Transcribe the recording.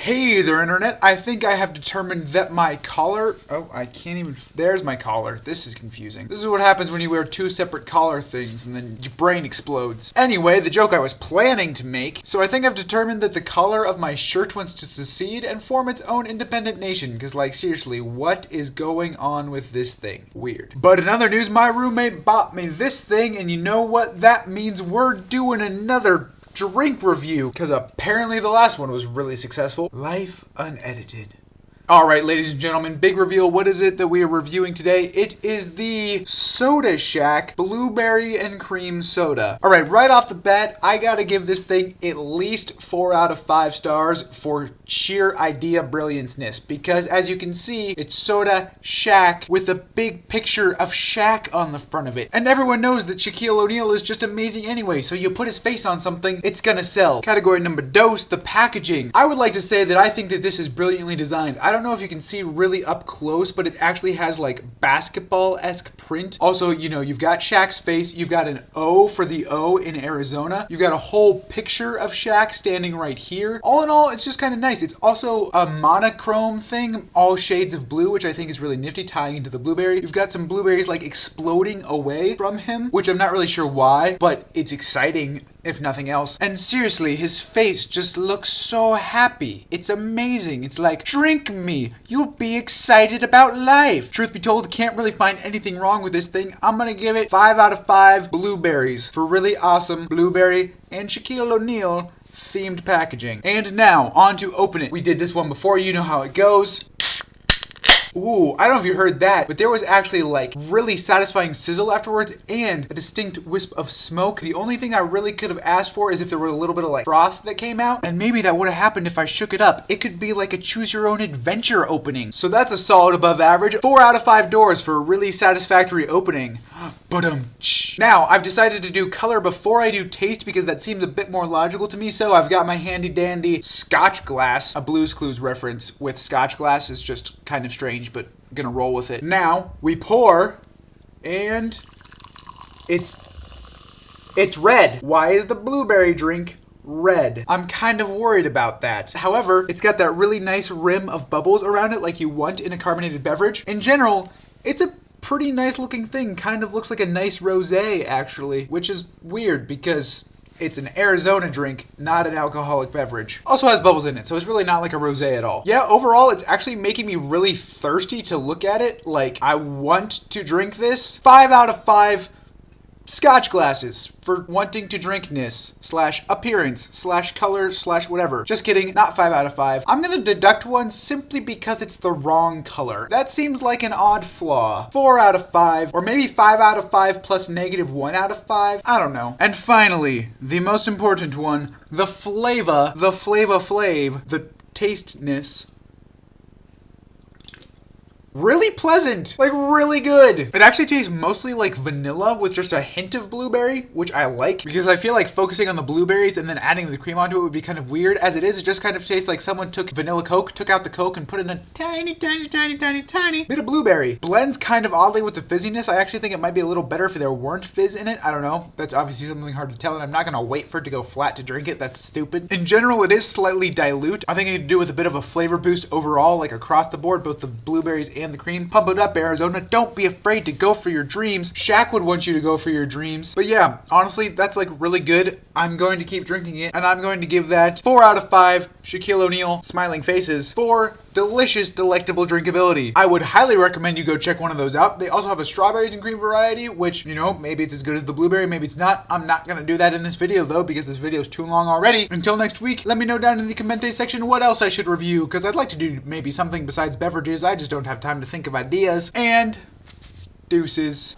Hey there, Internet. I think I have determined that my collar... Oh, I can't even... There's my collar. This is confusing. This is what happens when you wear two separate collar things and then your brain explodes. Anyway, the joke I was planning to make. So I think I've determined that the collar of my shirt wants to secede and form its own independent nation. Because, like, seriously, what is going on with this thing? Weird. But in other news, my roommate bought me this thing, and you know what that means? We're doing another drink review, because apparently the last one was really successful. Life Unedited. Alright, ladies and gentlemen, big reveal. What is it that we are reviewing today? It is the Soda Shaq Blueberry and Cream Soda. Alright, right off the bat, I gotta give this thing at least 4 out of 5 stars for sheer idea brilliance-ness. Because as you can see, it's Soda Shaq with a big picture of Shaq on the front of it. And everyone knows that Shaquille O'Neal is just amazing anyway, so you put his face on something, it's gonna sell. Category number dos, the packaging. I would like to say that I think that this is brilliantly designed. I don't know if you can see really up close, but it actually has like basketball-esque print. Also, you know, you've got Shaq's face, you've got an O for the O in Arizona, you've got a whole picture of Shaq standing right here. All in all, it's just kind of nice. It's also a monochrome thing, all shades of blue, which I think is really nifty, tying into the blueberry. You've got some blueberries like exploding away from him, which I'm not really sure why, but it's exciting if nothing else. And seriously, his face just looks so happy. It's amazing. It's like, drink me. You'll be excited about life. Truth be told, can't really find anything wrong with this thing. I'm gonna give it 5 out of 5 blueberries for really awesome blueberry and Shaquille O'Neal themed packaging. And now, on to open it. We did this one before, you know how it goes. Ooh, I don't know if you heard that, but there was actually like really satisfying sizzle afterwards and a distinct wisp of smoke. The only thing I really could have asked for is if there were a little bit of like froth that came out, and maybe that would have happened if I shook it up. It could be like a choose your own adventure opening. So that's a solid above average. 4 out of 5 doors for a really satisfactory opening. Now, I've decided to do color before I do taste because that seems a bit more logical to me, so I've got my handy dandy Scotch glass. A Blue's Clues reference with Scotch glass is just kind of strange, but I'm gonna roll with it. Now, we pour, and it's red. Why is the blueberry drink red? I'm kind of worried about that. However, it's got that really nice rim of bubbles around it like you want in a carbonated beverage. In general, it's a pretty nice looking thing. Kind of looks like a nice rosé, actually, which is weird because it's an Arizona drink, not an alcoholic beverage. Also has bubbles in it, so it's really not like a rosé at all. Yeah, overall, it's actually making me really thirsty to look at it. Like, I want to drink this. 5 out of 5 Scotch glasses for wanting to drinkness / appearance / color / whatever. Just kidding, not 5 out of 5. I'm gonna deduct one simply because it's the wrong color. That seems like an odd flaw. 4 out of 5, or maybe 5 out of 5 plus -1 out of 5. I don't know. And finally, the most important one, the flavor, the flav, the tasteness. Really pleasant, like really good. It actually tastes mostly like vanilla with just a hint of blueberry, which I like because I feel like focusing on the blueberries and then adding the cream onto it would be kind of weird. As it is, it just kind of tastes like someone took vanilla Coke, took out the Coke and put in a tiny bit of blueberry. Blends kind of oddly with the fizziness. I actually think it might be a little better if there weren't fizz in it. I don't know. That's obviously something hard to tell, and I'm not gonna wait for it to go flat to drink it. That's stupid. In general, it is slightly dilute. I think it could do with a bit of a flavor boost overall, like across the board, both the blueberries and the cream. Pump it up, Arizona. Don't be afraid to go for your dreams. Shaq would want you to go for your dreams. But yeah, honestly, that's like really good. I'm going to keep drinking it, and I'm going to give that 4 out of 5 Shaquille O'Neal smiling faces for delicious, delectable drinkability. I would highly recommend you go check one of those out. They also have a strawberries and cream variety, which, you know, maybe it's as good as the blueberry, maybe it's not. I'm not gonna do that in this video though, because this video is too long already. Until next week, let me know down in the comment section what else I should review, because I'd like to do maybe something besides beverages. I just don't have time to think of ideas. And deuces.